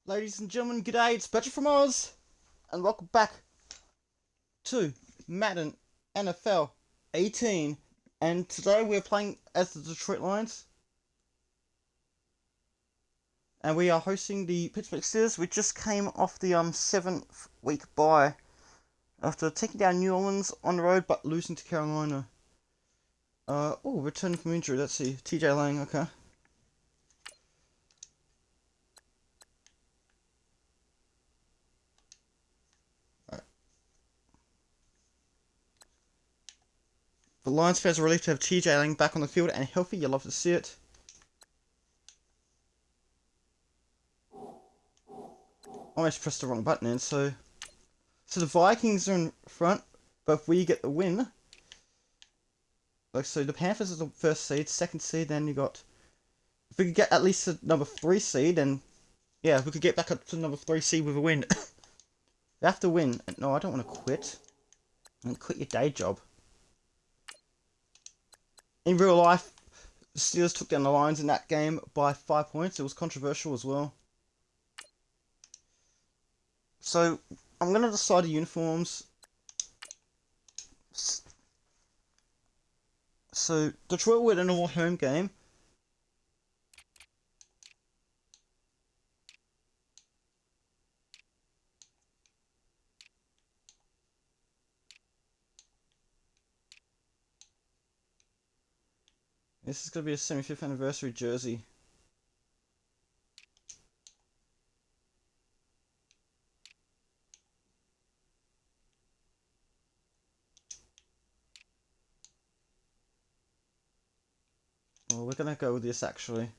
Ladies and gentlemen, g'day, it's Patrick from Oz, and welcome back to Madden NFL 18, and today we're playing as the Detroit Lions, and we are hosting the Pittsburgh Steelers. We just came off the 7th week bye, after taking down New Orleans on the road, but losing to Carolina. Returning from injury, let's see, TJ Lang, okay. The Lions fans are relieved to have TJ Lang back on the field and healthy. You love to see it. Almost pressed the wrong button in, so the Vikings are in front, but if we get the win, so the Panthers are the first seed, second seed, then you got, if we could get at least the number 3 seed, then yeah, we could get back up to the number 3 seed with a win. You have to win. No, I don't want to quit. And quit your day job. In real life, the Steelers took down the Lions in that game by 5 points. It was controversial as well. So, I'm going to decide the uniforms. So, Detroit will win a normal home game. This is going to be a 75th anniversary jersey. Well, we're going to go with this actually.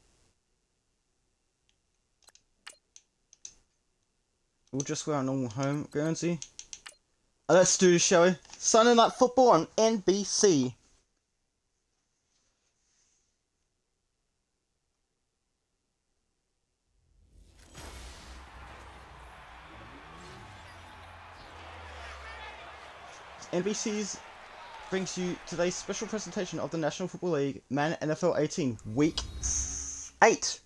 We'll just wear our normal home Guernsey. Let's do this, shall we? Sunday Night Football on NBC. NBC's brings you today's special presentation of the National Football League Madden NFL 18 Week 8.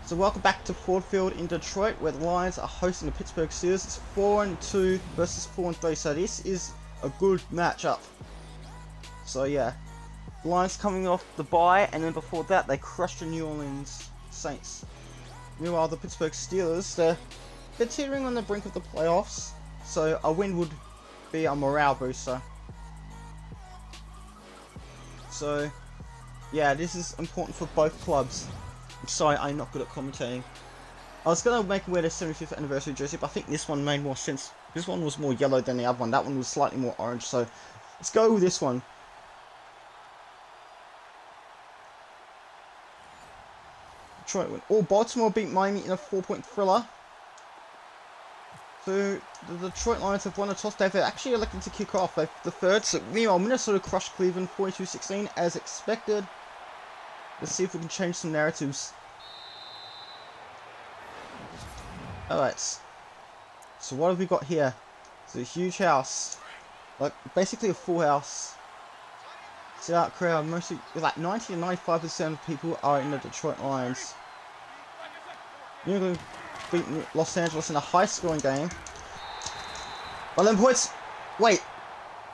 So welcome back to Ford Field in Detroit, where the Lions are hosting the Pittsburgh Steelers. It's 4-2 versus 4-3, so this is a good matchup. So yeah. The Lions coming off the bye, and then before that they crushed the New Orleans Saints. Meanwhile, the Pittsburgh Steelers, they're teetering on the brink of the playoffs, so a win would be a morale booster. So, yeah, this is important for both clubs. I'm sorry, I'm not good at commentating. I was going to make him wear the 75th anniversary jersey, but I think this one made more sense. This one was more yellow than the other one. That one was slightly more orange, so let's go with this one. Baltimore beat Miami in a 4-point thriller. So the Detroit Lions have won the toss. They've actually elected to kick off. They've the third. So meanwhile, Minnesota crushed Cleveland 42-16 as expected. Let's see if we can change some narratives. Alright. So what have we got here? It's a huge house. Like basically a full house. See that crowd, mostly like 90 to 95% of people are in the Detroit Lions. New England beat Los Angeles in a high-scoring game. 11 points. Wait,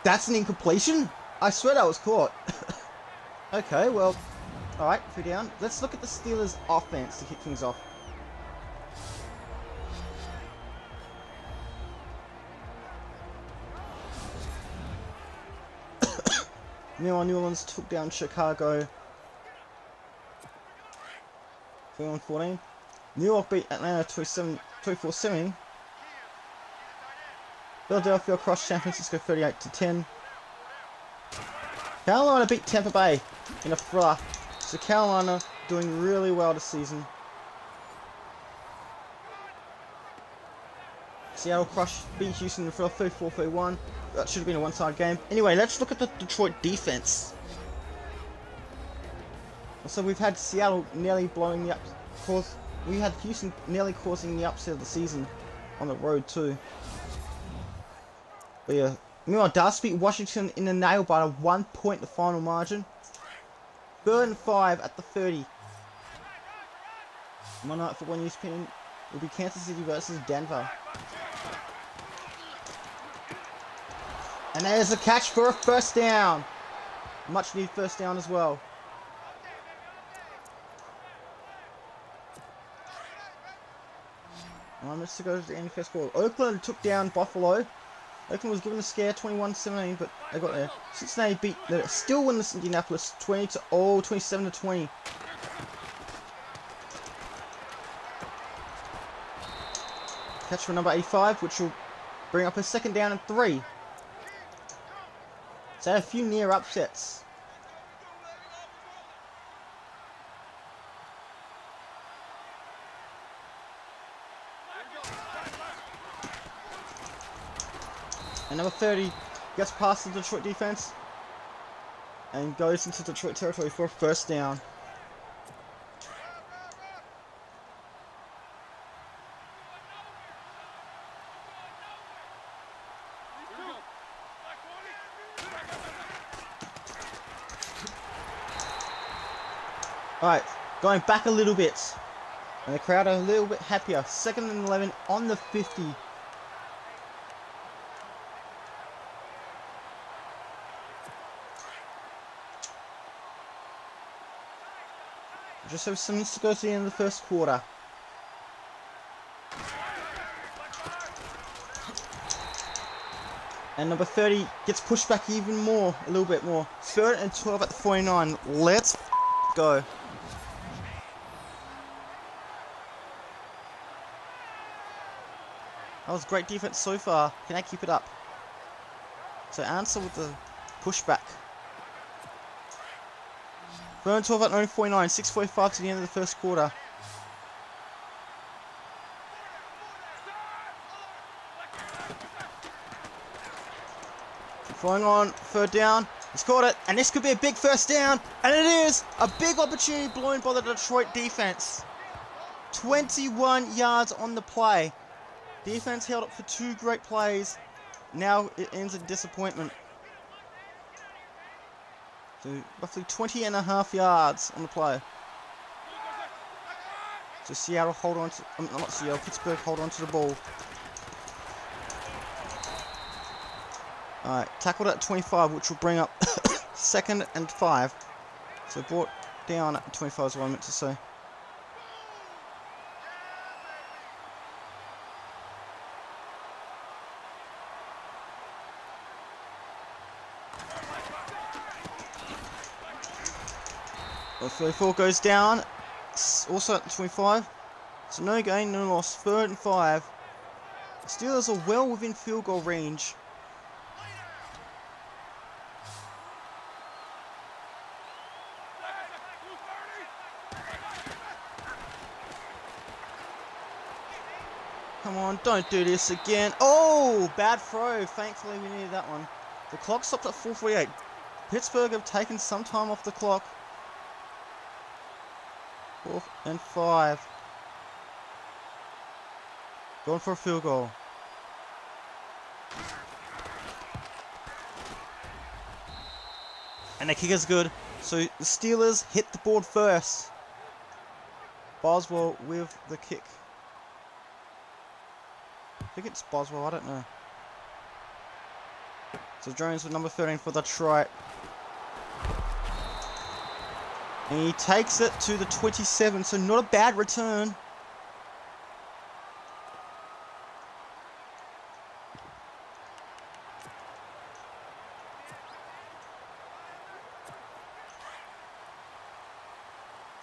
that's an incompletion? I swear that was caught. Okay, well, all right, 3 down. Let's look at the Steelers' offense to kick things off. Meanwhile, New Orleans took down Chicago 31-14. New York beat Atlanta 24-7. Philadelphia crushed San Francisco 38-10. Carolina beat Tampa Bay in a thriller. So Carolina doing really well this season. Seattle beat Houston in the thriller 34-31. That should have been a one-sided game. Anyway, let's look at the Detroit defense. So we've had Seattle nearly blowing the we had Houston nearly causing the upset of the season on the road too. But yeah, Meanwhile, Dallas beat Washington in the nail biter, 1 point the final margin. 3rd and 5 at the 30. Monday Night Football News opinion will be Kansas City versus Denver. And there's a catch for a first down. Much needed first down as well. Minutes to go to the end of the first quarter. Oakland took down Buffalo. Oakland was given a scare, 21-17, but they got there. Cincinnati beat, they still win this Indianapolis, 27-20. Catch for number 85, which will bring up a 2nd down and 3. So a few near upsets. And number 30 gets past the Detroit defense and goes into Detroit territory for a first down. Alright, going back a little bit. And the crowd are a little bit happier. 2nd and 11 on the 50. Just have some minutes to go to the end of the first quarter. And number 30 gets pushed back even more, a little bit more. 3rd and 12 at the 49. Let's go. That was great defense so far. Can I keep it up? So answer with the pushback. 3rd and 12 at 9:49. 6:45 to the end of the first quarter. Flying on, 3rd down. He's caught it, and this could be a big first down, and it is a big opportunity blown by the Detroit defense. 21 yards on the play. Defense held up for 2 great plays. Now it ends in disappointment. So roughly 20.5 yards on the play. So Seattle hold on to, not Seattle, Pittsburgh hold on to the ball. Alright, tackled at 25, which will bring up 2nd and 5. So brought down at 25 is what I meant to say. Well, 34 goes down, also at 25. So no gain, no loss, 3rd and 5. Steelers are well within field goal range. Come on, don't do this again. Oh, bad throw. Thankfully, we needed that one. The clock stopped at 4:48. Pittsburgh have taken some time off the clock. 4th and 5. Going for a field goal. And the kicker's good. So the Steelers hit the board first. Boswell with the kick. I think it's Boswell, I don't know. So Jones with number 13 for Detroit. And he takes it to the 27, so not a bad return.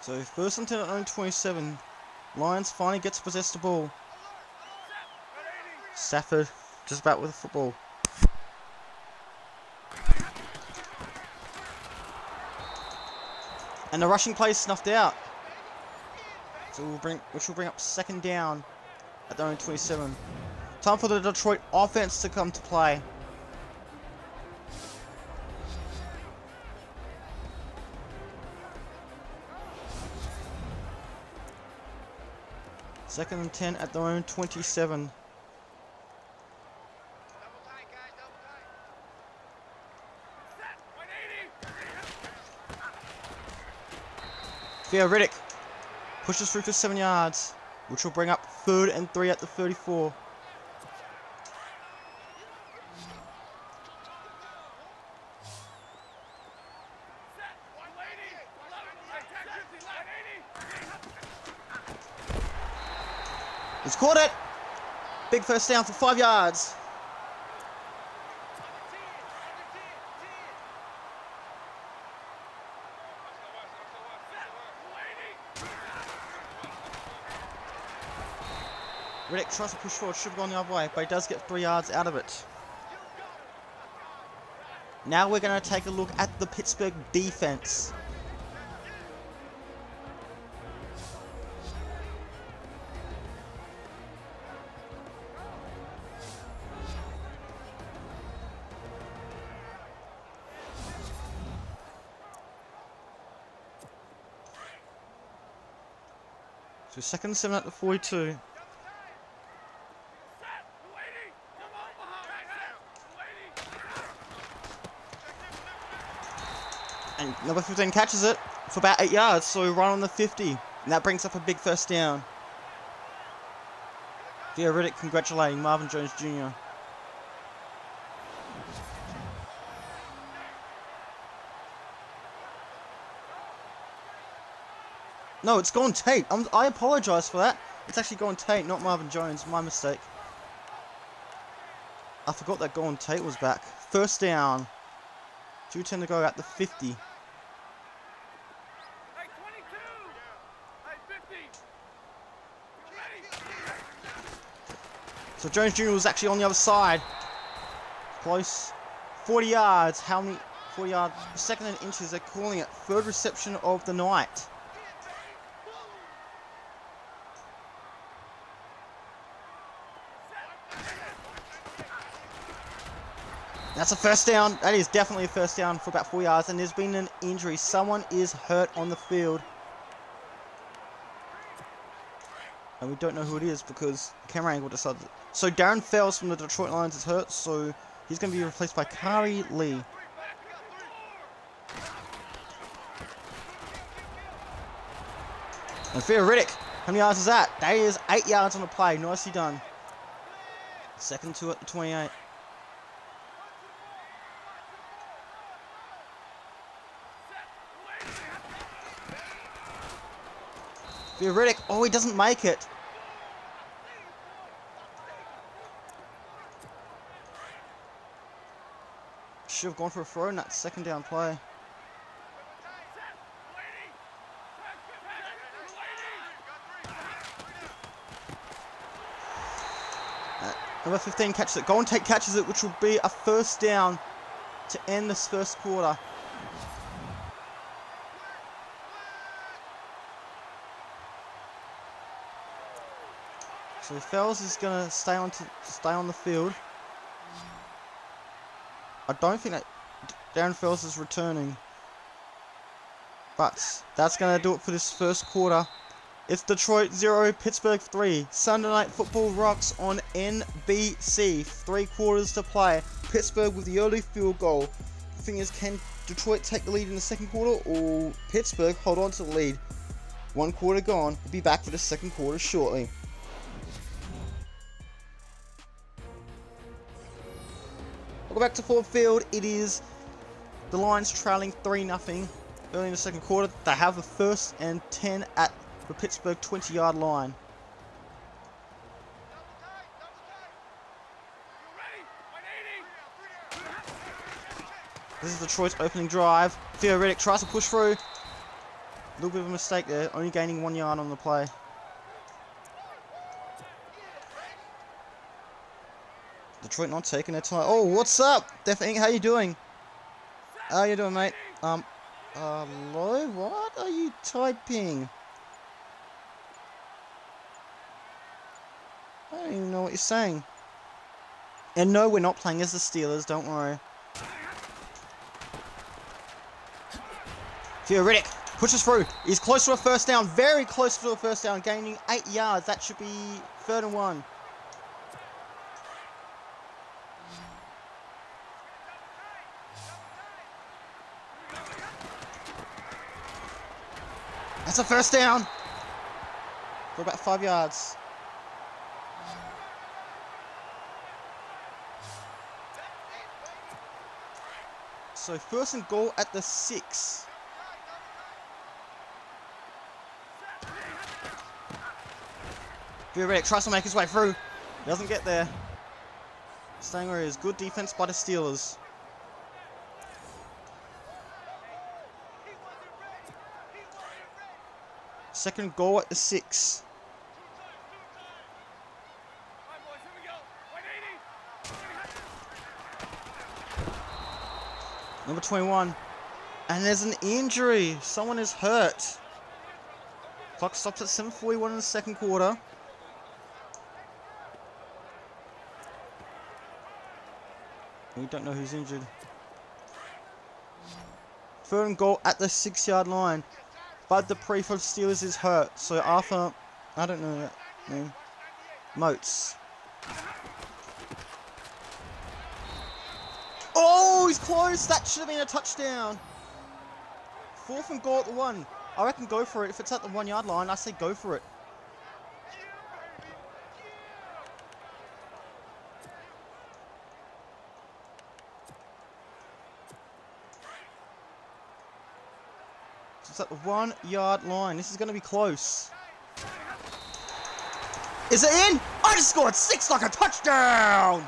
So 1st and 10 at own 27. Lions finally gets to possess the ball. Stafford just about with the football. And the rushing play is snuffed out. So which will bring up 2nd down at their own 27. Time for the Detroit offense to come to play. Second and 10 at their own 27. Riddick pushes through for 7 yards, which will bring up 3rd and 3 at the 34. He's caught it. Big first down for 5 yards. Riddick tries to push forward, should have gone the other way, but he does get 3 yards out of it. Now we're going to take a look at the Pittsburgh defense. So 2nd and 7 at the 42. And number 15 catches it for about 8 yards, so right on the 50. And that brings up a big first down. Riddick congratulating Marvin Jones Jr. No, it's Golden Tate. I apologize for that. It's actually Golden Tate, not Marvin Jones. My mistake. I forgot that Golden Tate was back. First down. 2:10 to go at the 50. So Jones Jr. was actually on the other side. Close. 40 yards. How many? 40 yards. 2nd and inches. They're calling it. 3rd reception of the night. That's a first down. That is definitely a first down for about 4 yards. And there's been an injury. Someone is hurt on the field. And we don't know who it is because the camera angle decided. So Darren Fells from the Detroit Lions is hurt. So he's going to be replaced by Kari Lee. And Riddick. How many yards is that? That is 8 yards on the play. Nicely done. 2nd and 2 at the 28. Riddick, oh, he doesn't make it. Should have gone for a throw in that 2nd down play. Number 15 catches it. Golden Tate catches it, which will be a first down to end this first quarter. So Fells is going to stay on the field. I don't think that Darren Fells is returning. But that's going to do it for this first quarter. It's Detroit 0, Pittsburgh 3. Sunday Night Football rocks on NBC. 3 quarters to play. Pittsburgh with the early field goal. The thing is, can Detroit take the lead in the second quarter or Pittsburgh hold on to the lead? 1 quarter gone. We'll be back for the second quarter shortly. Welcome back to Ford Field. It is the Lions trailing 3-0 early in the second quarter. They have a 1st and 10 at the Pittsburgh 20-yard line. This is Detroit's opening drive. Riddick tries to push through. A little bit of a mistake there, only gaining 1 yard on the play. Detroit not taking their time. Oh, what's up? Def Inc., how you doing? How you doing, mate? Hello? What are you typing? I don't even know what you're saying. And no, we're not playing as the Steelers, don't worry. Riddick pushes through. He's close to a first down. Very close to a first down. Gaining 8 yards. That should be 3rd and 1. That's a first down. For about 5 yards. So first and goal at the 6. Reddick tries to make his way through. Doesn't get there. Staying where he is. Good defense by the Steelers. Second goal at the 6. Number 21. And there's an injury. Someone is hurt. Clock stops at 7:41 in the second quarter. We don't know who's injured. Third and goal at the 6-yard line. Bud Dupree for the Steelers is hurt. So Arthur, I don't know that name. Motes. Oh, he's close. That should have been a touchdown. Fourth and goal at the 1. I reckon go for it. If it's at the 1-yard line, I say go for it. It's at the 1-yard line. This is going to be close. Is it in? I just scored 6 like a touchdown!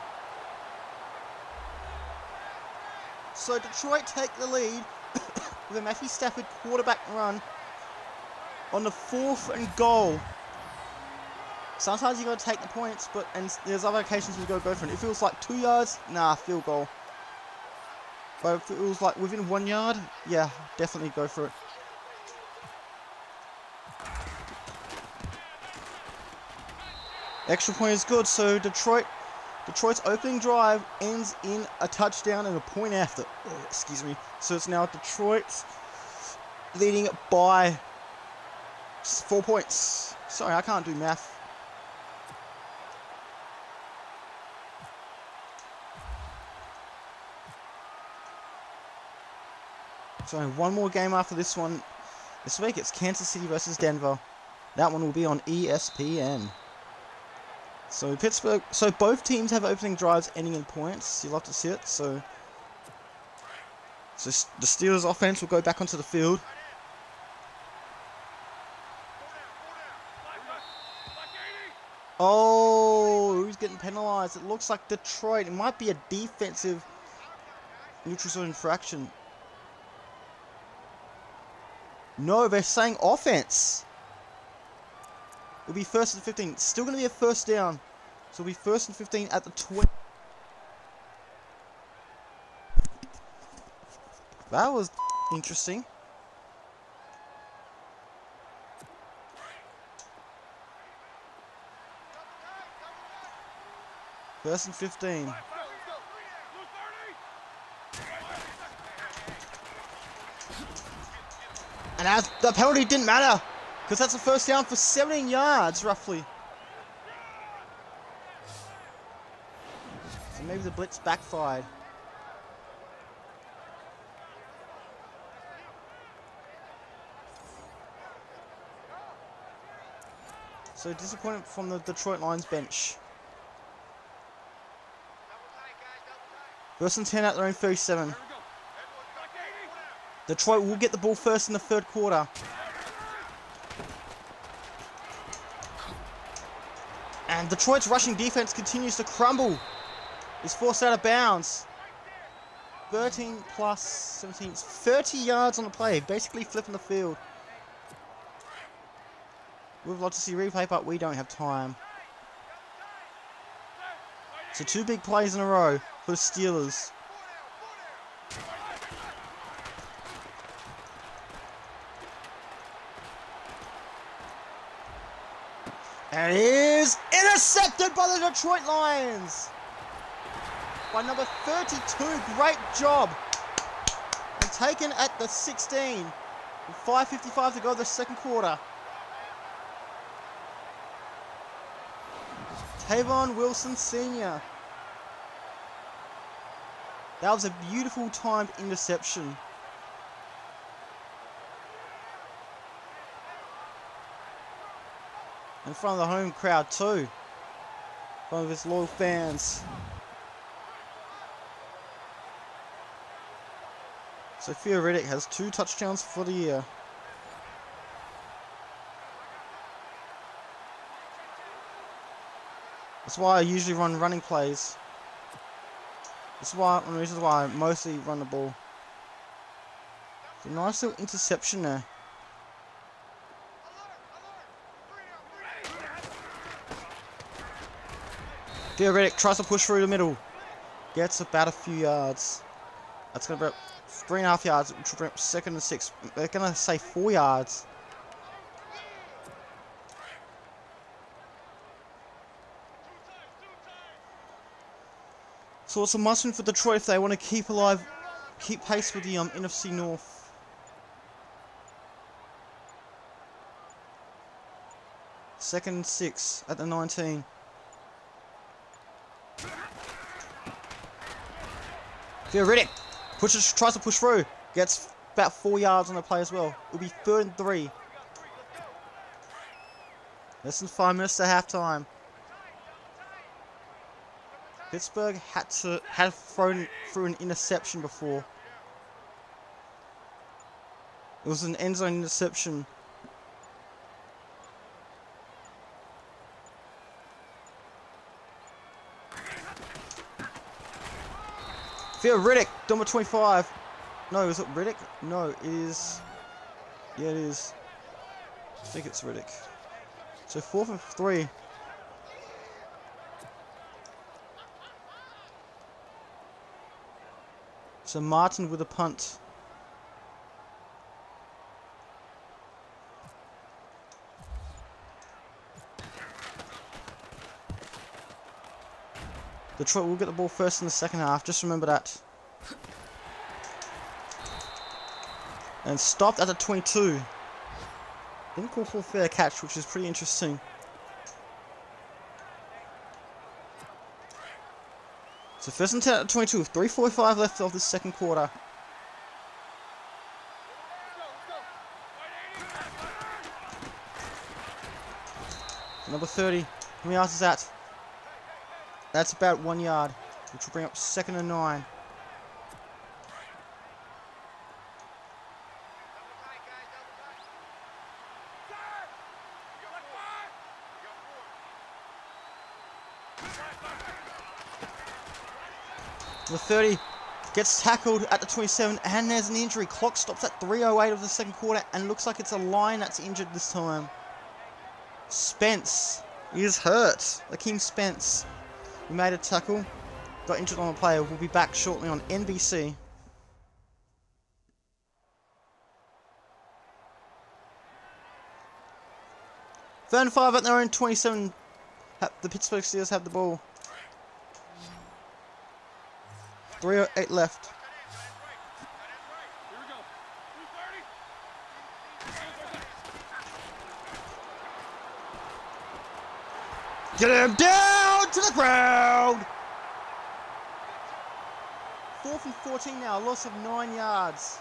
So Detroit take the lead with a Matthew Stafford quarterback run on the 4th and goal. Sometimes you got to take the points, and there's other occasions you got to go for it. If it was like 2 yards, nah, field goal. But if it was like within 1 yard, yeah, definitely go for it. Extra point is good, so Detroit's opening drive ends in a touchdown and a point after. Excuse me. So it's now Detroit leading by 4 points. Sorry, I can't do math. So one more game after this one. This week it's Kansas City versus Denver. That one will be on ESPN. So both teams have opening drives ending in points. You love to see it. So the Steelers offense will go back onto the field. Oh, who's getting penalized? It looks like Detroit. It might be a defensive neutral zone infraction. No, they're saying offense. It'll be 1st and 15. It's still going to be a first down. So it'll be 1st and 15 at the 20. That was interesting. First and 15. And as the penalty didn't matter. Because that's a first down for 17 yards, roughly. So maybe the blitz backfired. So disappointment from the Detroit Lions bench. 1st and 10 at their own 37. Detroit will get the ball first in the 3rd quarter. And Detroit's rushing defense continues to crumble. It's forced out of bounds. 13 plus 17. 30 yards on the play. Basically flipping the field. We'd love to see replay, but we don't have time. So 2 big plays in a row for the Steelers. And it is intercepted by the Detroit Lions. By number 32. Great job. And taken at the 16. With 5:55 to go the 2nd quarter. Tavon Wilson Sr. That was a beautiful timed interception. In front of the home crowd too. In front of his loyal fans. So Theo Riddick has 2 touchdowns for the year. That's why I usually run running plays. That's why one of the reasons why I mostly run the ball. It's a nice little interception there. Theo Riddick tries to push through the middle. Gets about a few yards. That's going to be about 3.5 yards, which will bring up 2nd and 6. They're going to say 4 yards. So it's a must-win for Detroit if they want to keep pace with the NFC North. Second and 6 at the 19. Theo Riddick tries to push through. Gets about 4 yards on the play as well. It'll be 3rd and 3. Less than 5 minutes to halftime. Pittsburgh had thrown through an interception before. It was an end zone interception. Theo Riddick, number 25. No, is it Riddick? No, it is. Yeah, it is. I think it's Riddick. So 4th and 3. So Martin with a punt. Detroit will get the ball first in the second half, just remember that. And stopped at the 22. Didn't call for a fair catch, which is pretty interesting. So 1st and 10 at the 22, with 3:45 left of the second quarter. Number 30, how many yards is that? That's about 1 yard, which will bring up 2nd and 9. The 30 gets tackled at the 27, and there's an injury. Clock stops at 3:08 of the second quarter, and looks like it's a line that's injured this time. Spence is hurt. Akeem Spence, who made a tackle, got injured on the play. We'll be back shortly on NBC. Third and 5 at their own 27. The Pittsburgh Steelers have the ball. 3:08 left. Get him down to the ground! 4th and 14 now, a loss of 9 yards.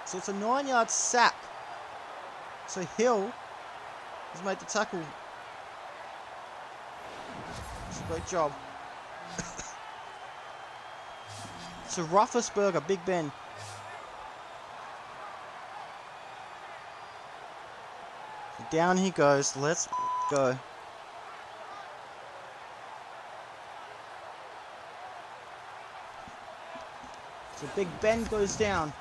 So it's a 9-yard sack. So Hill has made the tackle. It's a great job. So Roethlisberger, Big Ben. Down he goes. Let's go. So Big Ben goes down.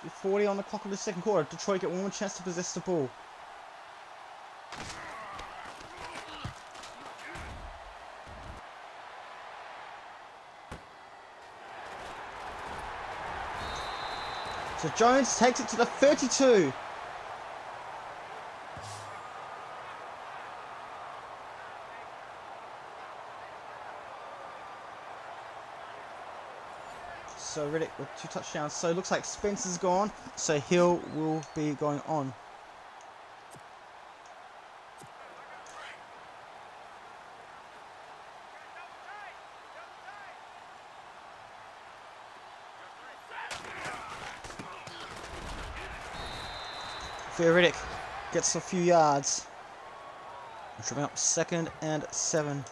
With 40 on the clock of the second quarter, Detroit get one more chance to possess the ball. So Jones takes it to the 32. So Riddick with 2 touchdowns. So it looks like Spence is gone. So Hill will be going on. Riddick gets a few yards. Tripping up 2nd and 7.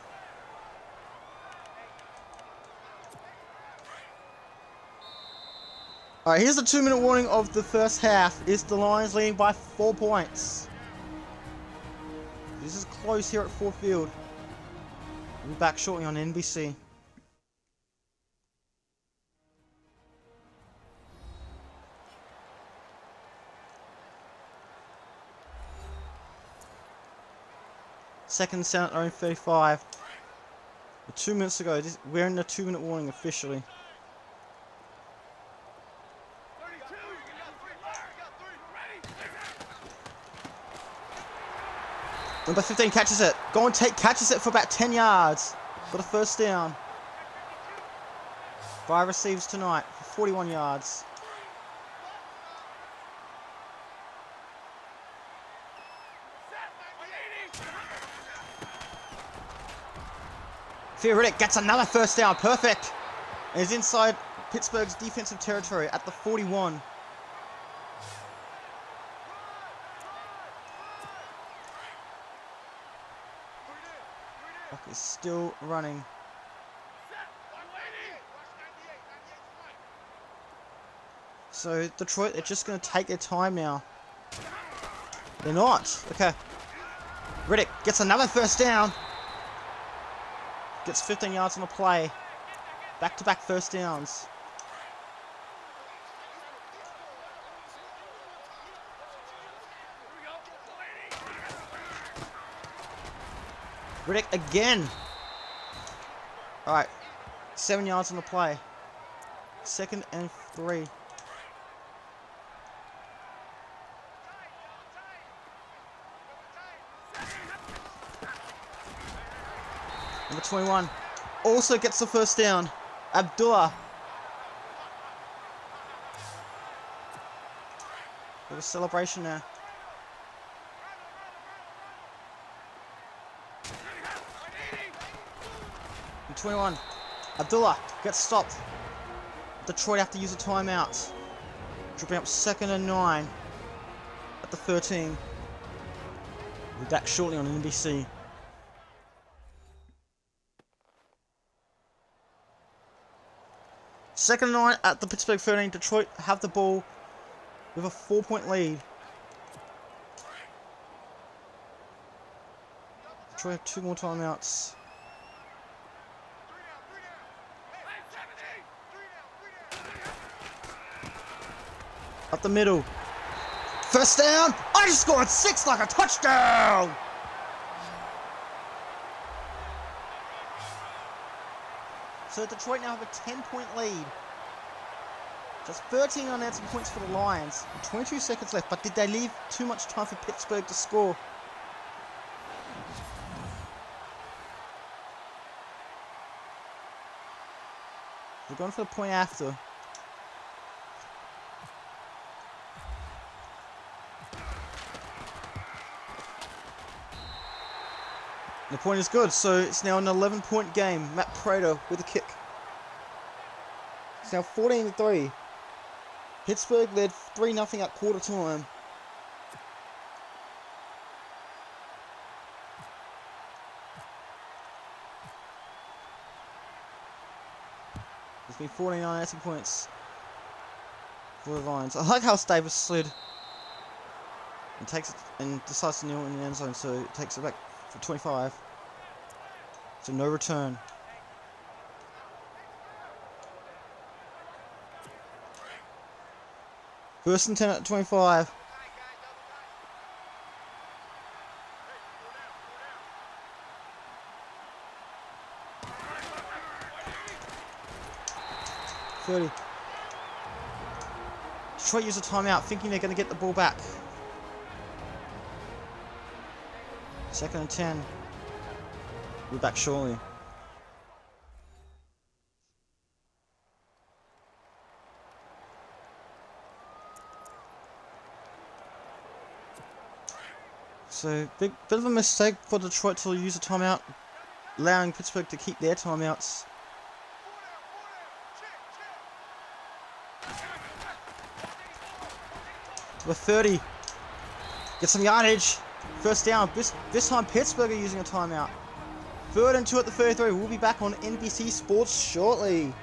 Alright, here's the 2-minute warning of the first half. Is the Lions leading by 4 points? This is close here at Ford Field. We'll be back shortly on NBC. Second down at their own 35. 2 minutes ago, we're in the 2-minute warning officially. Number 15 catches it. Catches it for about 10 yards for the first down. 5 receives tonight for 41 yards. Riddick gets another first down. Perfect. And is inside Pittsburgh's defensive territory at the 41. Clock is still running. So Detroit, they're just going to take their time now. They're not. Okay. Riddick gets another first down. Gets 15 yards on the play. Back-to-back first downs. Riddick again. Alright. 7 yards on the play. 2nd and 3. Number 21 also gets the first down. Abdullah. Bit of a celebration there. And 21. Abdullah gets stopped. Detroit have to use a timeout. Dropping up 2nd and 9 at the 13. We'll be back shortly on NBC. Second and 9 at the Pittsburgh 13. Detroit have the ball with a 4-point lead. Detroit have 2 more timeouts. Up the middle. First down. I just scored 6 like a touchdown. So Detroit now have a 10-point lead. Just 13 unanswered points for the Lions. 22 seconds left, but did they leave too much time for Pittsburgh to score? They're going for the point after. The point is good, so it's now an 11-point game. Matt Prater with a kick. It's now 14-3. Pittsburgh led 3-0 at quarter time. There's been 49 unanswered points for the Lions. I like how Davis slid and takes it and decides to kneel in the end zone, so it takes it back for 25. So no return. First and 10 at 25. Detroit use a timeout, thinking they're going to get the ball back. 2nd and 10. We're back shortly. So, bit of a mistake for Detroit to use a timeout, allowing Pittsburgh to keep their timeouts. We're 30. Get some yardage. First down. This time Pittsburgh are using a timeout. 3rd and 2 at the 33. We'll be back on NBC Sports shortly.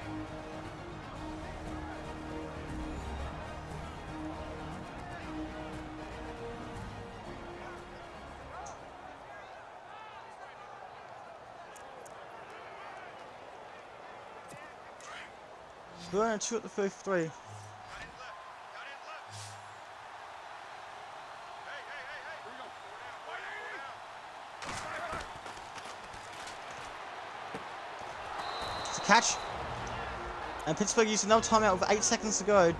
Third and 2 at the 33. It's a catch. And Pittsburgh used another timeout with 8 seconds to go.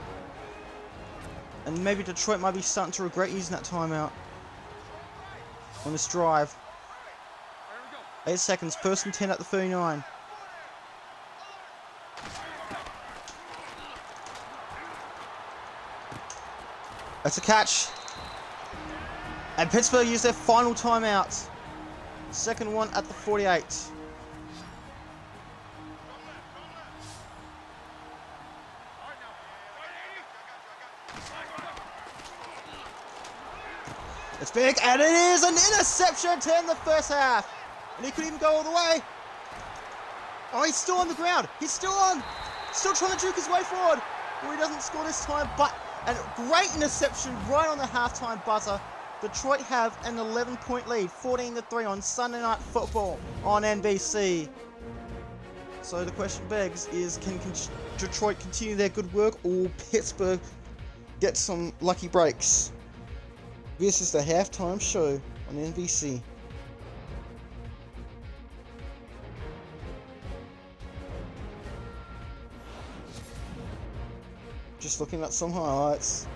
And maybe Detroit might be starting to regret using that timeout on this drive. 8 seconds, 1st and 10 at the 39. That's a catch. And Pittsburgh used their final timeout. 2nd one at the 48. It's big, and it is an interception to end the first half. And he could even go all the way. Oh, he's still on the ground. He's still on. Still trying to juke his way forward. Well, he doesn't score this time, but a great interception right on the halftime buzzer. Detroit have an 11-point lead, 14-3 on Sunday Night Football on NBC. So the question begs is, can Detroit continue their good work, or Pittsburgh get some lucky breaks? This is the halftime show on NBC. Just looking at some highlights.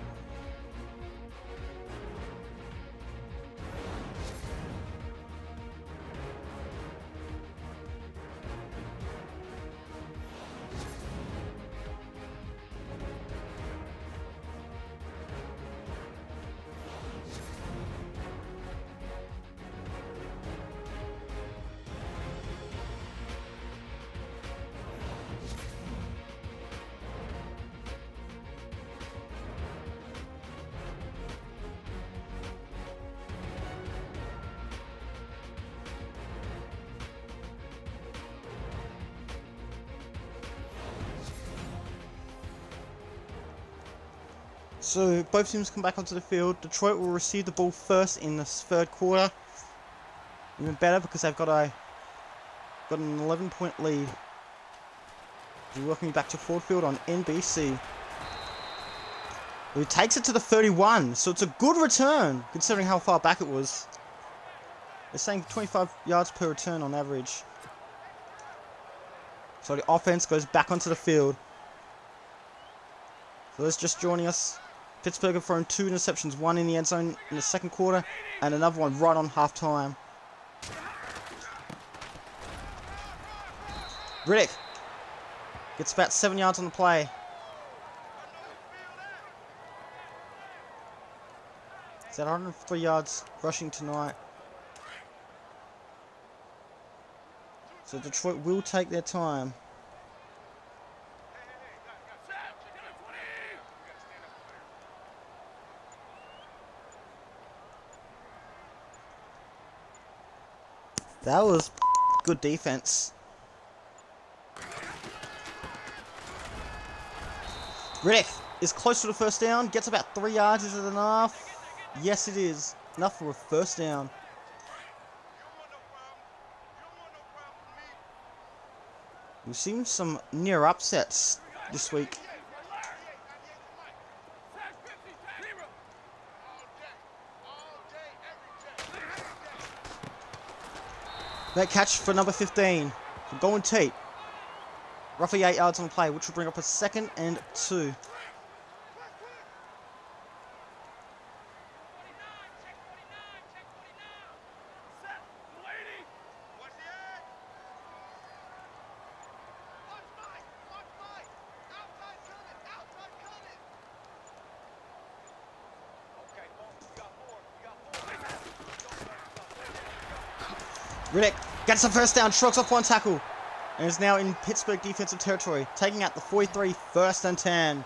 So both teams come back onto the field. Detroit will receive the ball first in the 3rd quarter. Even better because they've got an 11-point lead. We welcome you back to Ford Field on NBC. He takes it to the 31, so it's a good return considering how far back it was. They're saying 25 yards per return on average. So the offense goes back onto the field. For those just joining us, Pittsburgh have thrown 2 interceptions, one in the end zone in the 2nd quarter, and another one right on halftime. Riddick gets about 7 yards on the play. He's at 103 yards rushing tonight. So Detroit will take their time. That was good defense. Riddick is close to the 1st down. Gets about 3 yards. Is it enough? Yes, it is. Enough for a 1st down. We've seen some near upsets this week. That catch for number 15, for Golden Tate. Roughly 8 yards on the play, which will bring up a 2nd and 2. Riddick gets the 1st down, shrugs off one tackle, and is now in Pittsburgh defensive territory, taking out the 43, 1st and 10.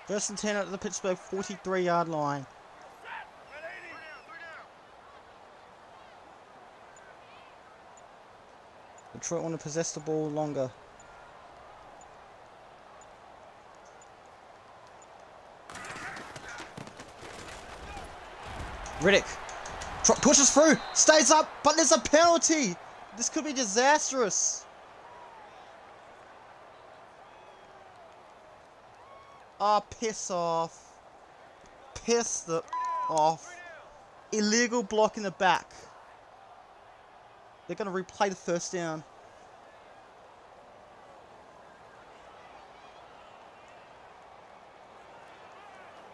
First and 10 at the Pittsburgh 43-yard line. Detroit want to possess the ball longer. Riddick pushes through, stays up, but there's a penalty. This could be disastrous. Ah, piss off. Piss off. Illegal block in the back. They're going to replay the first down.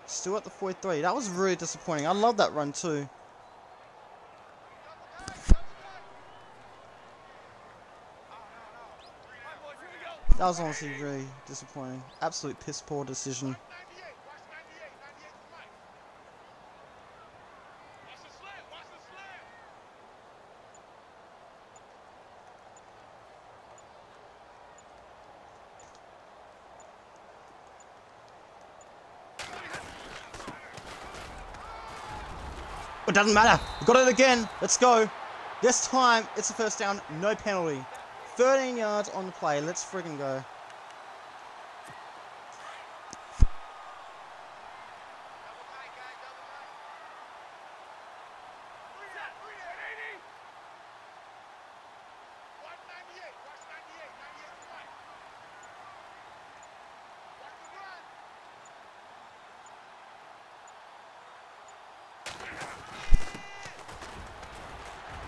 Still at the 43. That was really disappointing. I love that run too. That was honestly really disappointing. Absolute piss poor decision. It doesn't matter. We got it again. Let's go. This time, it's a first down. No penalty. 13 yards on the play. Let's friggin' go.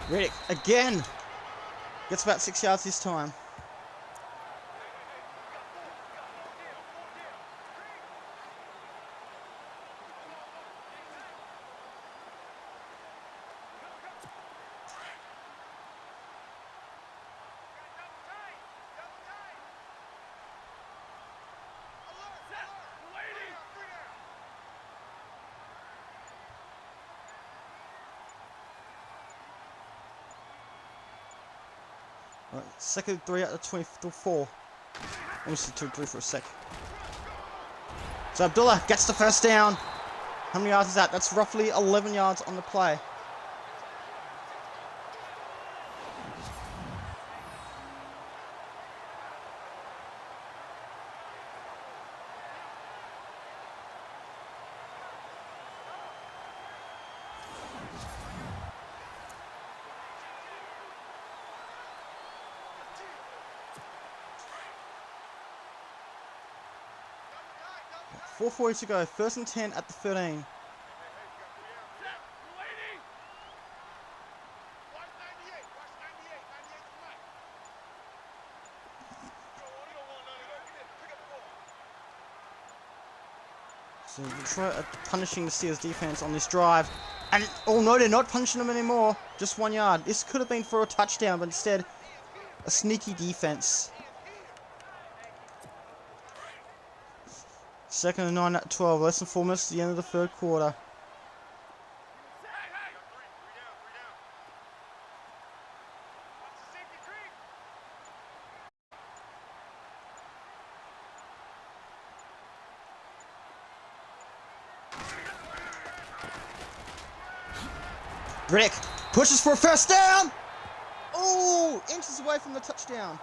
Riddick, again! Gets about 6 yards this time. Right, second 3 out of 24. Almost 2-3 for a sec. So Abdullah gets the first down. How many yards is that? That's roughly 11 yards on the play. .440 to go. First and 10 at the 13. So Detroit are punishing the Steelers defense on this drive. And, oh no, they're not punishing them anymore. Just 1 yard. This could have been for a touchdown, but instead, a sneaky defense. Second and 9 at 12. Less than 4 minutes to the end of the third quarter. Riddick pushes for a first down. Oh, inches away from the touchdown.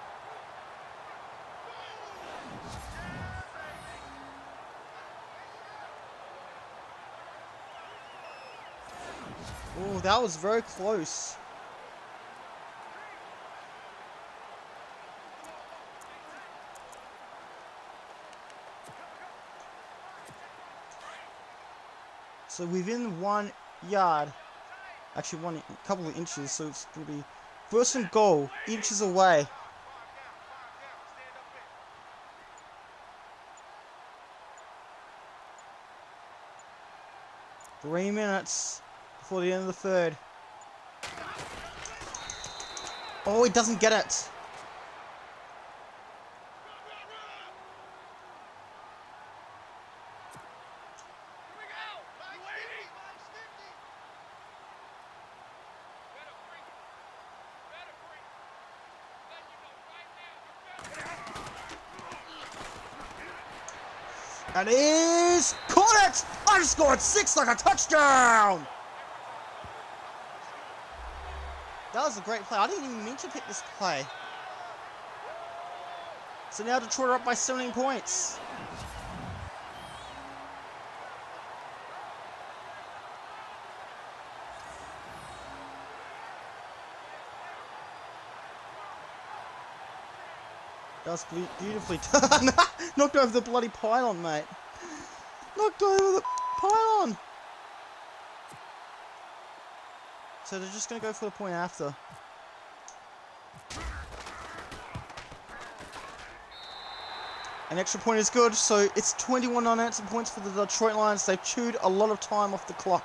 Oh, that was very close. So within 1 yard, actually a couple of inches, so it's going to be first and goal, inches away. Three minutes before the end of the third. Oh, he doesn't get it. And he's caught it! I just scored 6 like a touchdown! That was a great play. I didn't even mean to pick this play. So now Detroit are up by 17 points. That was beautifully done. Knocked over the bloody pylon, mate. Knocked over the pylon. So they're just going to go for the point after. An extra point is good, so it's 21 unanswered points for the Detroit Lions. They've chewed a lot of time off the clock.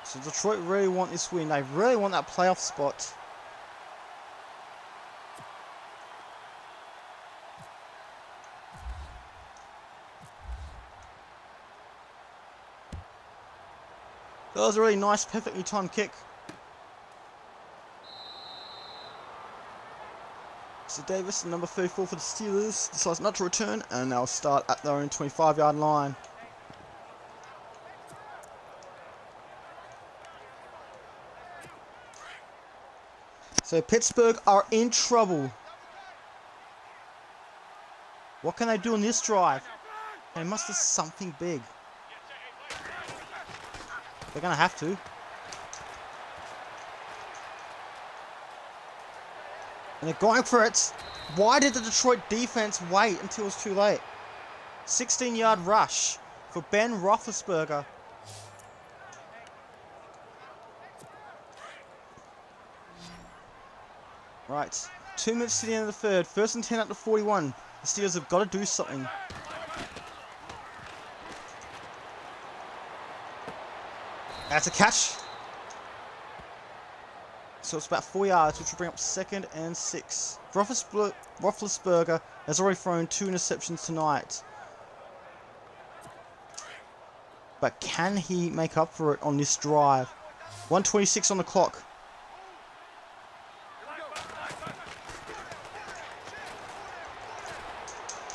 So Detroit really want this win. They really want that playoff spot. That was a really nice, perfectly timed kick. So Davis, number 34 for the Steelers, decides not to return, and they'll start at their own 25-yard line. So Pittsburgh are in trouble. What can they do on this drive? They must have something big. They're going to have to. And they're going for it. Why did the Detroit defense wait until it was too late? 16-yard rush for Ben Roethlisberger. Right. 2 minutes to the end of the third. 1st and 10 at the 41. The Steelers have got to do something. That's a catch. So it's about 4 yards, which will bring up 2nd and 6. Roethlisberger has already thrown 2 interceptions tonight. But can he make up for it on this drive? 1:26 on the clock.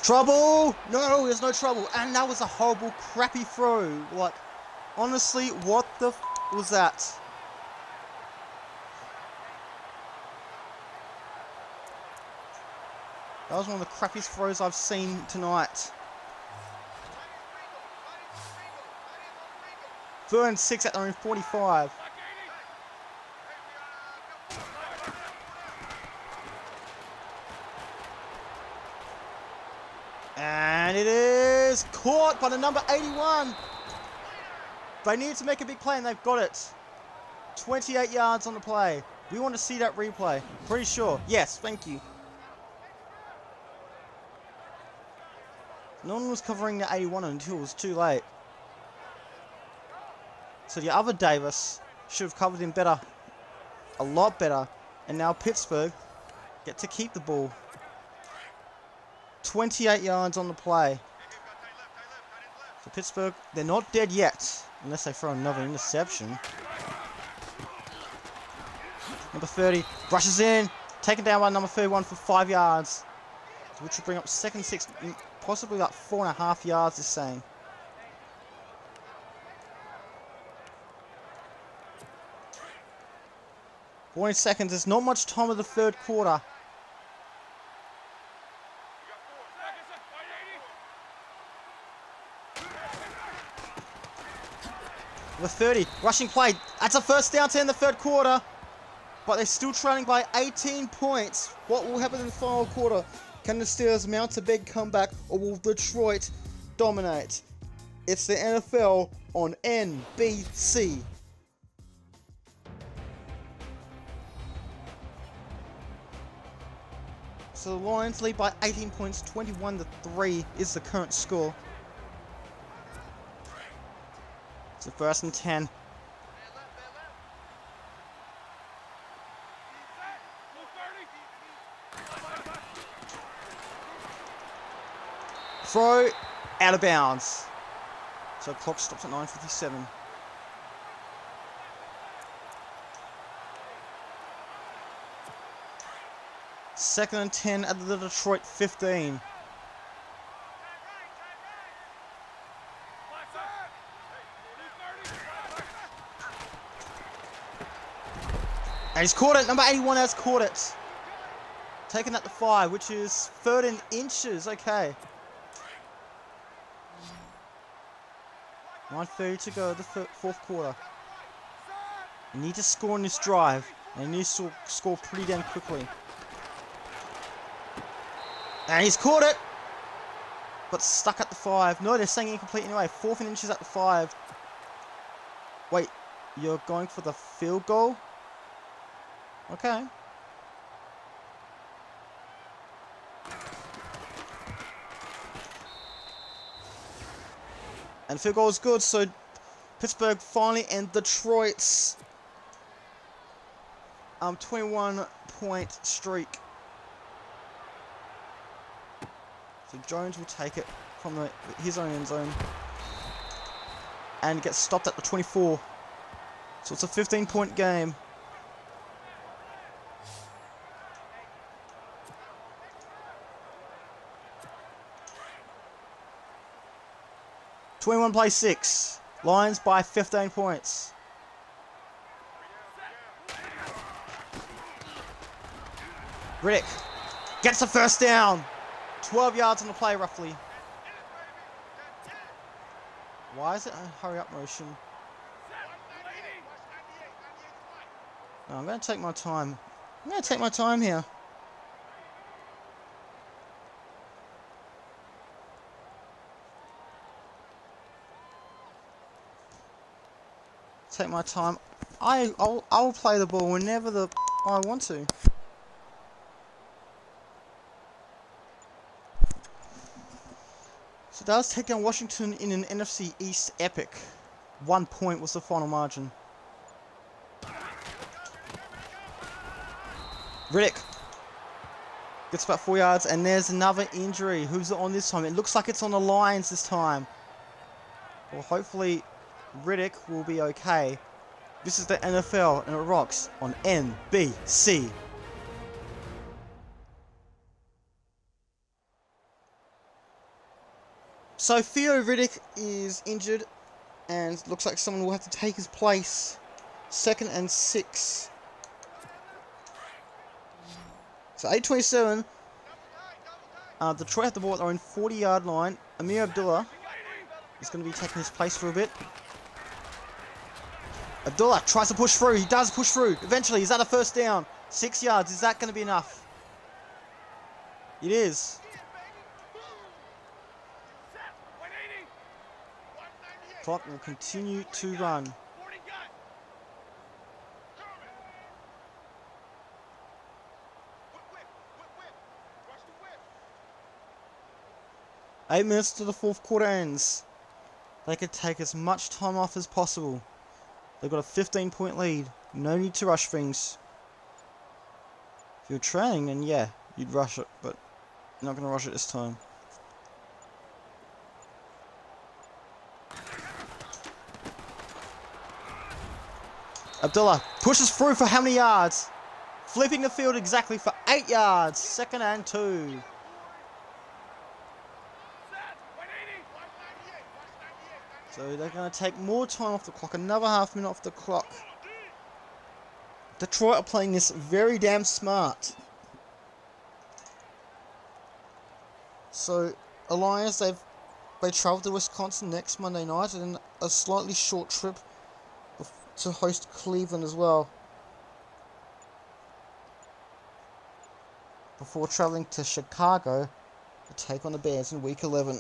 Trouble! No, there's no trouble. And that was a horrible, crappy throw. Like, honestly, what the f was that? That was one of the crappiest throws I've seen tonight. 3rd and 6 at their own 45. And it is caught by the number 81. They need to make a big play and they've got it. 28 yards on the play. We want to see that replay. Pretty sure. Yes, thank you. No one was covering the 81 until it was too late. So the other Davis should have covered him better. A lot better. And now Pittsburgh get to keep the ball. 28 yards on the play. So Pittsburgh, they're not dead yet. Unless they throw another interception. Number 30 rushes in. Taken down by number 31 for 5 yards. Which will bring up 2nd 6. Possibly like 4.5 yards is saying. Forty seconds. There's not much time of the 3rd quarter. The 30 rushing play. That's a 1st down to end the 3rd quarter. But they're still trailing by 18 points. What will happen in the final quarter? Can the Steelers mount a big comeback, or will Detroit dominate? It's the NFL on NBC. So the Lions lead by 18 points, 21-3 is the current score. It's the 1st and 10. Throw out of bounds. So clock stops at 9:57. Second and 10 at the Detroit 15. And he's caught it. Number 81 has caught it. Taking at the 5, which is 13 inches. Okay. 9:30 to go, the fourth quarter. You need to score on this drive. And you need to score pretty damn quickly. And he's caught it. But stuck at the 5. No, they're saying incomplete anyway. 4th and inches at the 5. Wait, you're going for the field goal? Okay. And field goal is good, so Pittsburgh finally end Detroit's 21-point streak. So Jones will take it from his own end zone and gets stopped at the 24. So it's a 15-point game. Play 6. Lions by 15 points. Riddick gets the first down. 12 yards on the play, roughly. Why is it a hurry up motion? No, I'm going to take my time. I'm going to take my time here. Take my time. I'll play the ball whenever I want to. So Dallas take down Washington in an NFC East epic. 1 point was the final margin. Riddick gets about 4 yards, and there's another injury. Who's it on this time? It looks like it's on the Lions this time. Well, hopefully Riddick will be okay. This is the NFL, and it rocks on NBC. So Theo Riddick is injured, and looks like someone will have to take his place. 2nd and 6. So 8:27. Detroit have the ball at their own 40-yard line. Amir Abdullah is going to be taking his place for a bit. Abdullah tries to push through. He does push through. Eventually, he's at a first down. 6 yards. Is that going to be enough? It is. Clock will continue to run. Eight minutes to the fourth quarter ends. They could take as much time off as possible. They've got a 15-point lead. No need to rush things. If you're training, then yeah, you'd rush it, but you're not going to rush it this time. Abdullah pushes through for how many yards? Flipping the field exactly for 8 yards. 2nd and 2. So they're going to take more time off the clock. Another half minute off the clock. Detroit are playing this very damn smart. So Alliance, they travel to Wisconsin next Monday night, and then a slightly short trip to host Cleveland as well, before traveling to Chicago to take on the Bears in Week 11.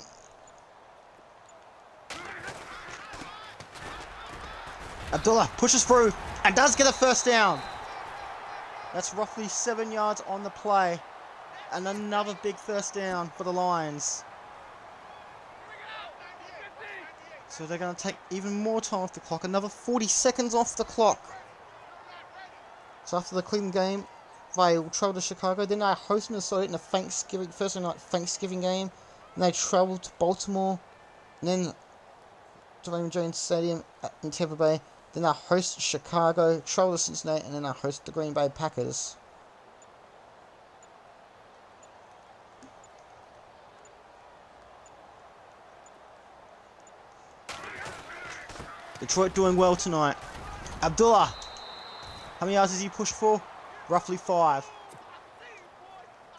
Abdullah pushes through and does get a first down. That's roughly 7 yards on the play, and another big first down for the Lions. So they're going to take even more time off the clock. Another 40 seconds off the clock. So after the Cleveland game, they will travel to Chicago. Then they host Minnesota in a Thursday night Thanksgiving game. And they travel to Baltimore. And then to Raymond James Stadium in Tampa Bay. Then they host Chicago, travel to Cincinnati, and then they host the Green Bay Packers. Detroit doing well tonight. Abdullah. How many yards has he pushed for? Roughly 5.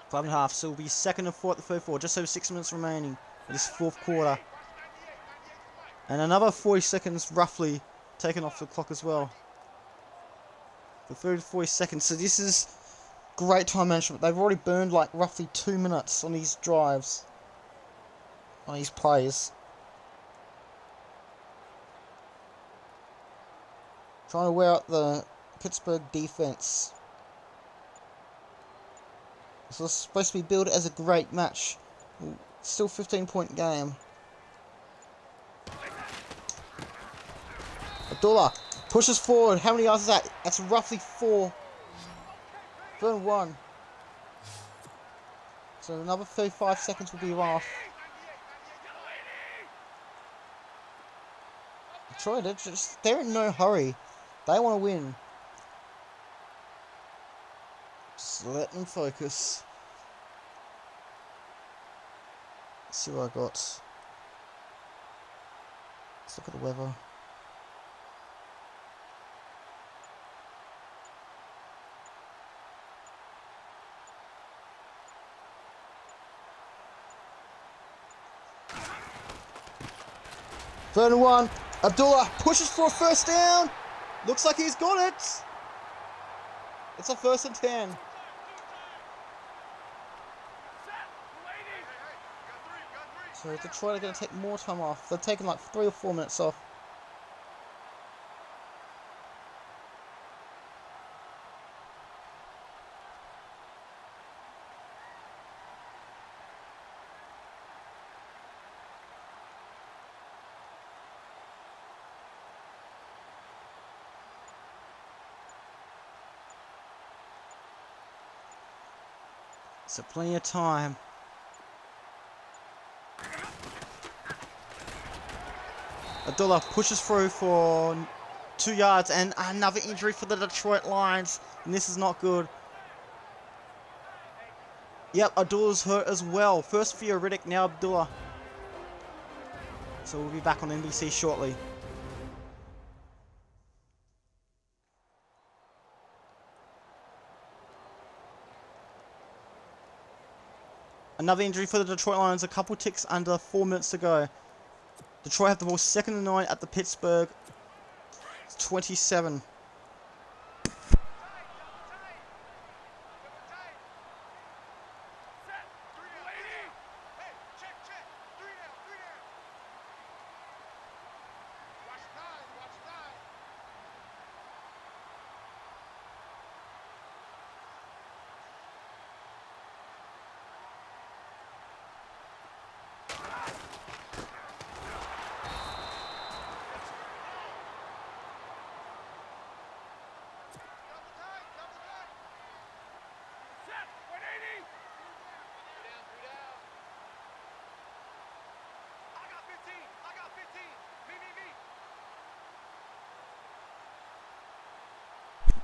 5.5. So it'll be second and 4 at the 34. Just over 6 minutes remaining in this fourth quarter. And another 40 seconds roughly taken off the clock as well. For 30 to 40 seconds. So this is great time management. They've already burned like roughly 2 minutes on these drives. On these plays. Trying to wear out the Pittsburgh defense. So it's supposed to be billed as a great match. Still 15-point game. Abdullah pushes forward. How many yards is that? That's roughly 4. 3rd and 1. So another 35 seconds will be off. Detroit, they're in no hurry. They want to win. Just let them focus. Let's see what I got. Let's look at the weather. Third and 1. Abdullah pushes for a first down. Looks like he's got it. It's a 1st and 10. So Detroit are going to take more time off. They're taking like 3 or 4 minutes off. So plenty of time. Abdullah pushes through for 2 yards and another injury for the Detroit Lions. And this is not good. Yep, Abdullah's hurt as well. First for Riddick, now Abdullah. So we'll be back on NBC shortly. Another injury for the Detroit Lions, a couple ticks under 4 minutes to go. Detroit have the ball 2nd and 9 at the Pittsburgh 27.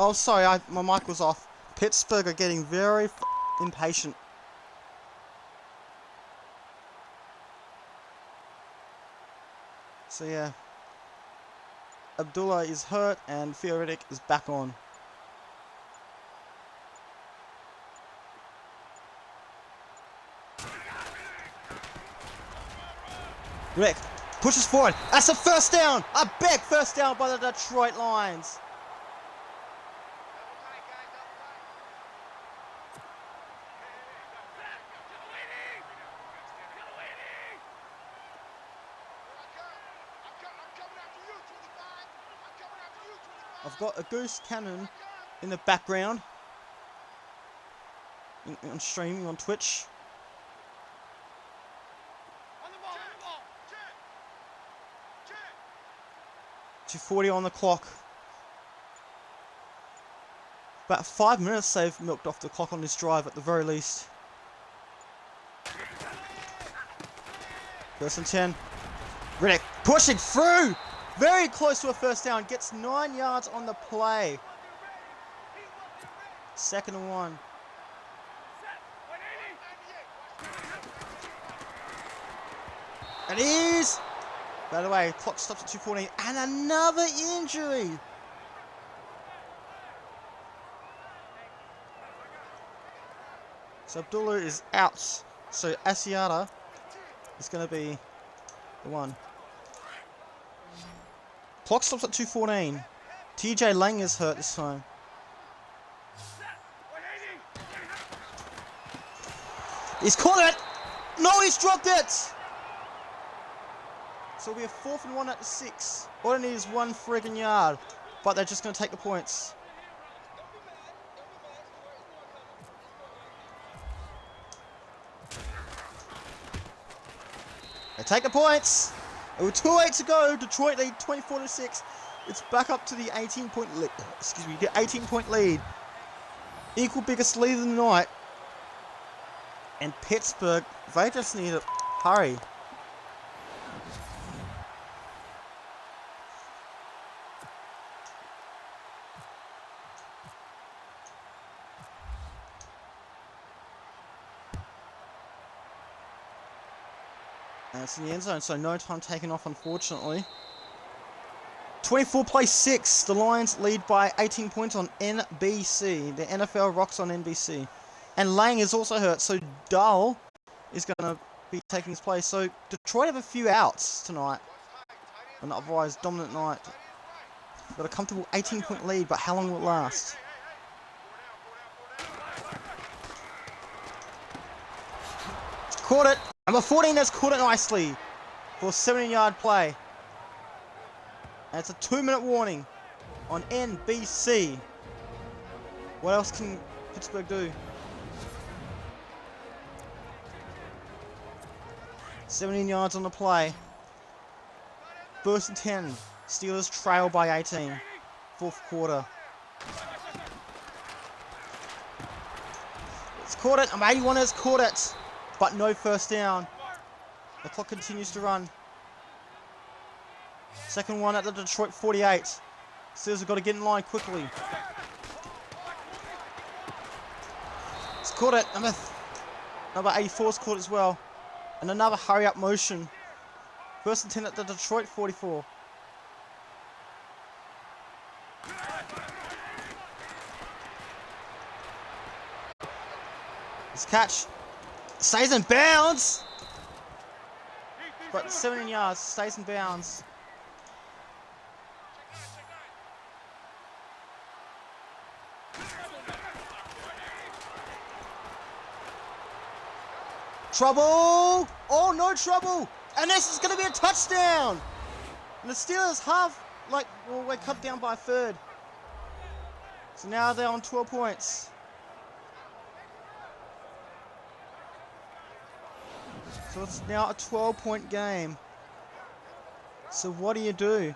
Oh, sorry, my mic was off. Pittsburgh are getting very impatient. So yeah, Abdullah is hurt and Riddick is back on. Riddick pushes forward. That's a first down. A big first down by the Detroit Lions. I've got a goose cannon in the background on streaming on Twitch. 2:40 on the clock. About 5 minutes they've milked off the clock on this drive at the very least. 1st and 10. Riddick pushing through. Very close to a first down. Gets 9 yards on the play. 2nd and 1. It is By the way, clock stops at 2:14, and another injury. So Abdullah is out. So Asiata is going to be the one. Clock stops at 2:14. TJ Lang is hurt this time. He's caught it! No, he's dropped it! So it'll be a 4th and 1 at the 6. All they need is 1 friggin' yard. But they're just going to take the points. They take the points! With 2:08 to go, Detroit lead 24-6. It's back up to the 18-point lead. Excuse me, the 18-point lead. Equal biggest lead of the night. And Pittsburgh, they just need to hurry. And it's in the end zone, so no time taken off, unfortunately. 24-6. The Lions lead by 18 points on NBC. The NFL rocks on NBC. And Lang is also hurt, so Dahl is going to be taking his place. So Detroit have a few outs tonight. An otherwise dominant night. Got a comfortable 18-point lead, but how long will it last? Caught it. Number 14 has caught it nicely for a 70-yard play. And it's a 2-minute warning on NBC. What else can Pittsburgh do? 17 yards on the play. 1st and 10. Steelers trail by 18. 4th quarter. It's caught it. Number 81 has caught it. But no first down. The clock continues to run. 2nd one at the Detroit 48. Steelers have got to get in line quickly. It's caught it. Number 84's caught as well. And another hurry up motion. 1st and 10 at the Detroit 44. This catch stays in bounds. But 17 yards, stays in bounds. Trouble! Oh, no trouble! And this is going to be a touchdown! And the Steelers we're cut down by a 3rd. So now they're on 12 points. So it's now a 12-point game. So what do you do?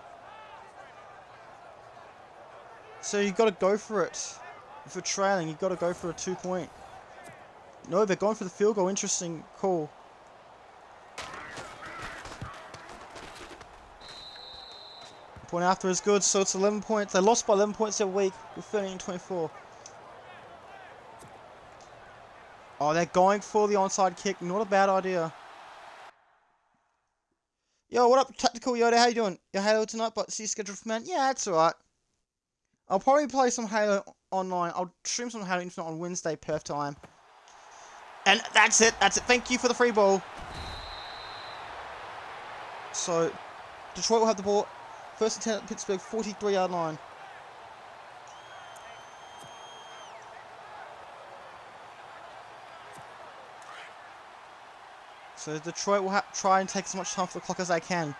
So you've got to go for it. If you're trailing, you've got to go for a 2-point. No, they're going for the field goal. Interesting call. Point after is good, so it's 11 points. They lost by 11 points every week with 13-24. Oh, they're going for the onside kick. Not a bad idea. Yo, what up, Tactical Yoda? How you doing? Your Halo tonight, but see schedule for man? Yeah, that's alright. I'll probably play some Halo online. I'll stream some Halo Infinite on Wednesday, Perth time. And that's it. That's it. Thank you for the free ball. So, Detroit will have the ball. 1st and 10 at Pittsburgh, 43-yard line. So Detroit will try and take as much time for the clock as they can.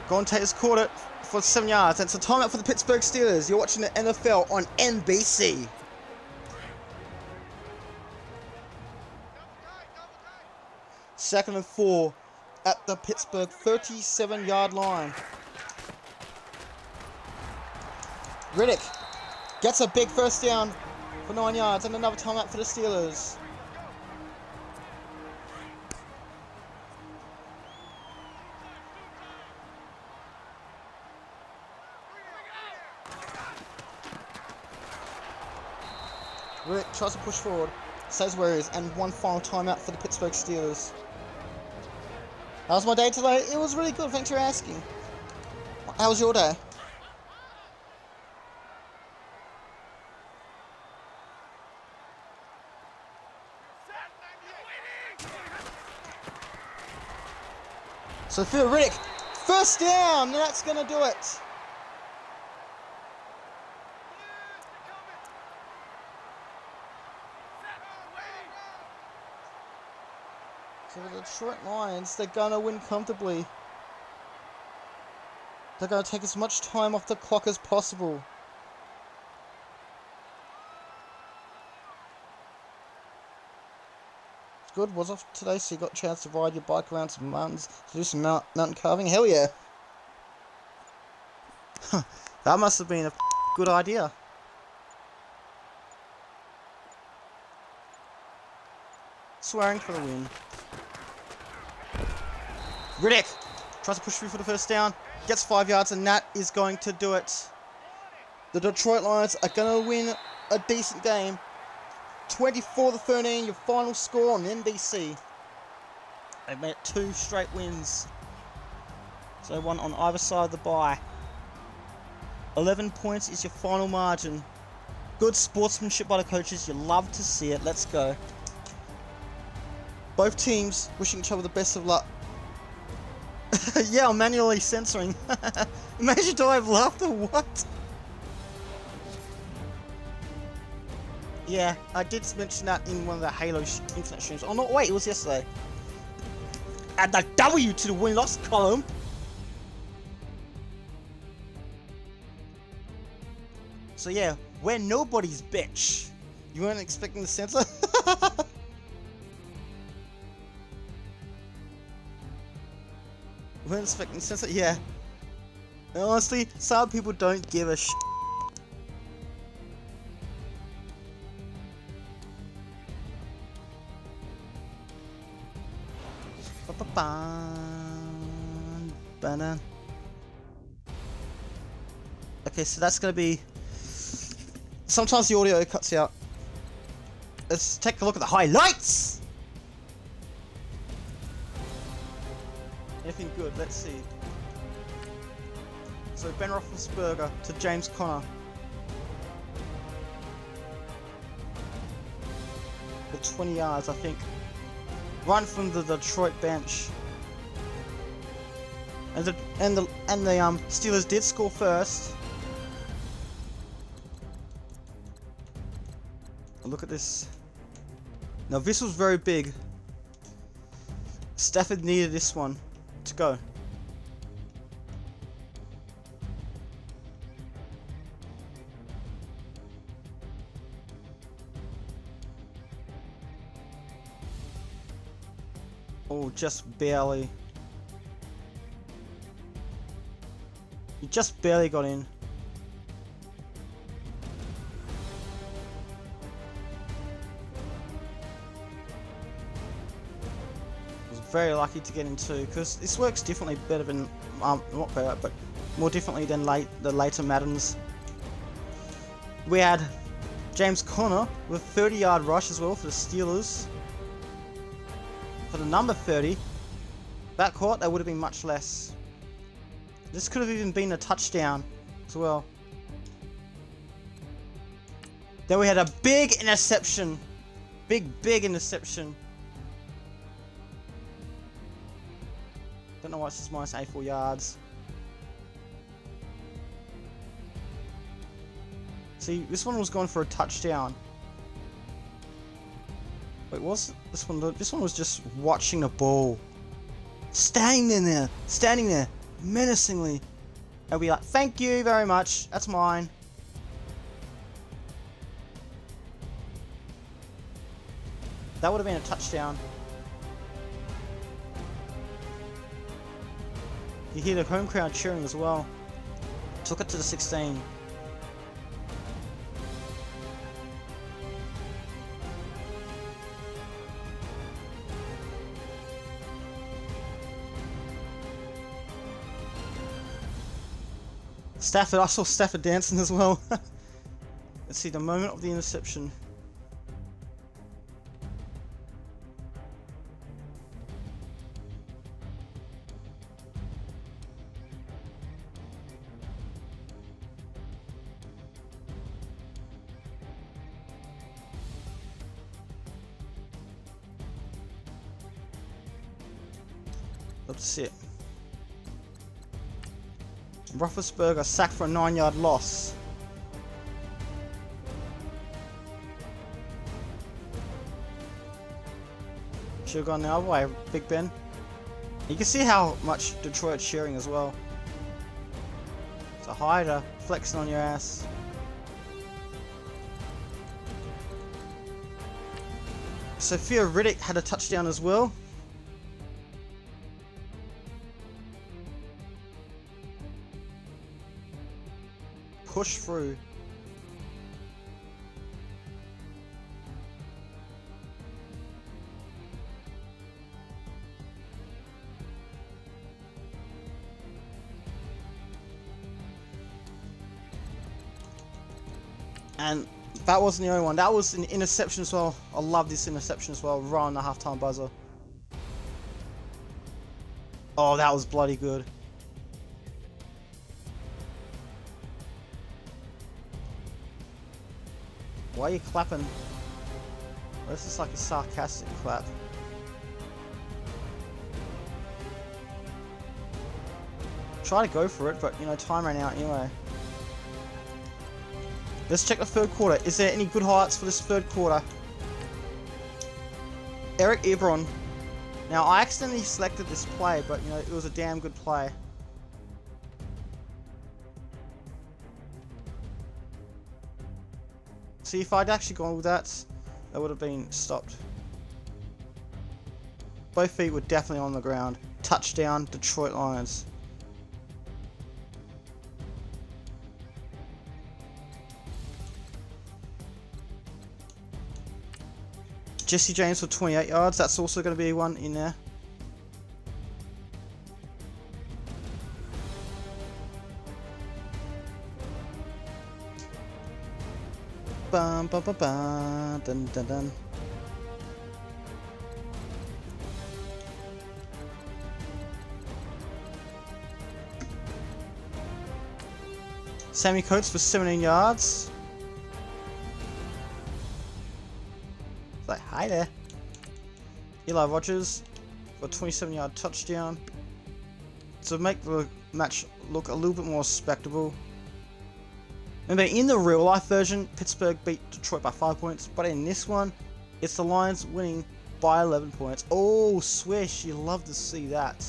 Gonte has caught it for 7 yards. That's a timeout for the Pittsburgh Steelers. You're watching the NFL on NBC. Second and 4 at the Pittsburgh 37-yard line. Riddick gets a big first down for 9 yards and another timeout for the Steelers. Rick tries to push forward, stays where he is, and one final timeout for the Pittsburgh Steelers. How was my day today? It was really good, thanks for asking. How was your day? So Phil Riddick, first down, that's going to do it. So the Detroit Lions, they're going to win comfortably. They're going to take as much time off the clock as possible. Good, was off today, so you got a chance to ride your bike around some mountains to do some mountain carving. Hell yeah! That must have been a good idea. Swearing for the win. Riddick tries to push through for the first down, gets 5 yards, and that is going to do it. The Detroit Lions are going to win a decent game. 24-13, your final score on NBC. They've made 2 straight wins. So one on either side of the bye. 11 points is your final margin. Good sportsmanship by the coaches. You love to see it. Let's go. Both teams wishing each other the best of luck. Yeah, I'm manually censoring. Imagine do I have laughter? What? Yeah, I did mention that in one of the Halo internet streams. Oh no, wait, it was yesterday. Add the W to the win-loss column. So yeah, we're nobody's bitch. You weren't expecting the censor? Weren't expecting the censor? Yeah. And honestly, some people don't give a shit. Okay, so that's gonna be. Sometimes the audio cuts out. Let's take a look at the highlights. Anything good? Let's see. So Ben Roethlisberger to James Conner. For 20 yards, I think. Run from the Detroit bench. And the Steelers did score first. Look at this. Now this was very big. Stafford needed this one to go. Oh, just barely. He just barely got in. Was very lucky to get in too, because this works differently, better than not better, but more differently than the later Maddens. We had James Conner with a 30-yard rush as well for the Steelers. For the number 30, backcourt, that would have been much less. This could have even been a touchdown as well. Then we had a big interception. Big interception. Don't know why it's just minus 84 yards. See, this one was going for a touchdown. Wait, was this one? This one was just watching the ball, standing there, menacingly. I'll be like, "Thank you very much. That's mine." That would have been a touchdown. You hear the home crowd cheering as well. Took it to the 16. Stafford, I saw Stafford dancing as well. Let's see the moment of the interception. Love to see it. Roethlisberger sacked for a 9-yard loss. Should have gone the other way, Big Ben. You can see how much Detroit's cheering as well. It's a hider flexing on your ass. Sophia Riddick had a touchdown as well. Push through. And that wasn't the only one. That was an interception as well. I love this interception as well. Right on the halftime buzzer. Oh, that was bloody good. Why are you clapping? Oh, this is like a sarcastic clap. Try to go for it, but you know, time ran out anyway. Let's check the third quarter. Is there any good highlights for this third quarter? Eric Ebron. Now, I accidentally selected this play, but you know, it was a damn good play. See, if I'd actually gone with that, that would have been stopped. Both feet were definitely on the ground. Touchdown, Detroit Lions. Jesse James for 28 yards. That's also going to be one in there. Bum, bum, bum, bum, dun, dun, dun. Sammy Coates for 17 yards. Like, hi there. Eli Rogers for a 27-yard touchdown to make the match look a little bit more respectable. Remember, in the real life version, Pittsburgh beat Detroit by 5 points, but in this one, it's the Lions winning by 11 points. Oh, swish, you love to see that.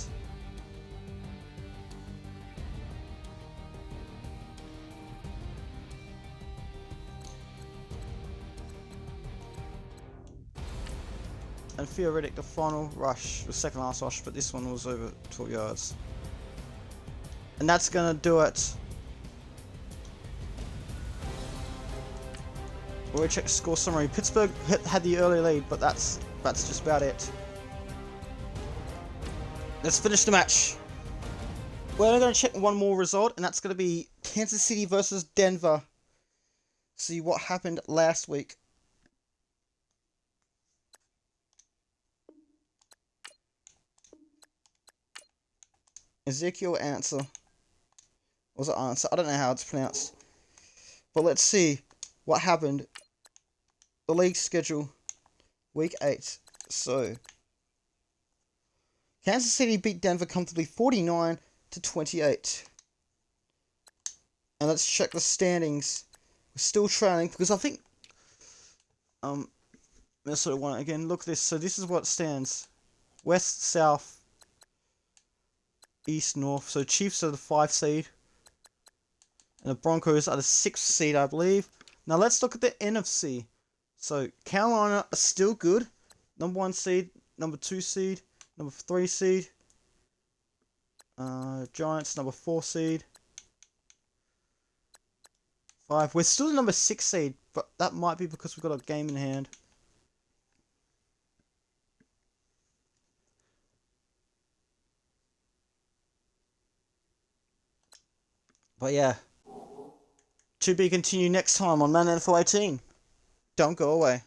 And theoretic, the final rush, the second last rush, but this one was over 12 yards. And that's gonna do it. We'll check score summary. Pittsburgh had the early lead, but that's just about it. Let's finish the match. We're only going to check one more result, and that's going to be Kansas City versus Denver. See what happened last week. Ezekiel Answer. Was it Answer? I don't know how it's pronounced. But let's see what happened. The league schedule. Week 8. So, Kansas City beat Denver comfortably 49-28. And let's check the standings. We're still trailing because I think Minnesota won it again. Look at this. So this is what stands. West, South, East, North. So Chiefs are the 5 seed. And the Broncos are the 6th seed, I believe. Now let's look at the NFC. So Carolina are still good. Number 1 seed, number 2 seed, number 3 seed. Giants, number 4 seed. 5. We're still the number 6 seed, but that might be because we've got a game in hand. But yeah. To be continued next time on Madden NFL 18. Don't go away.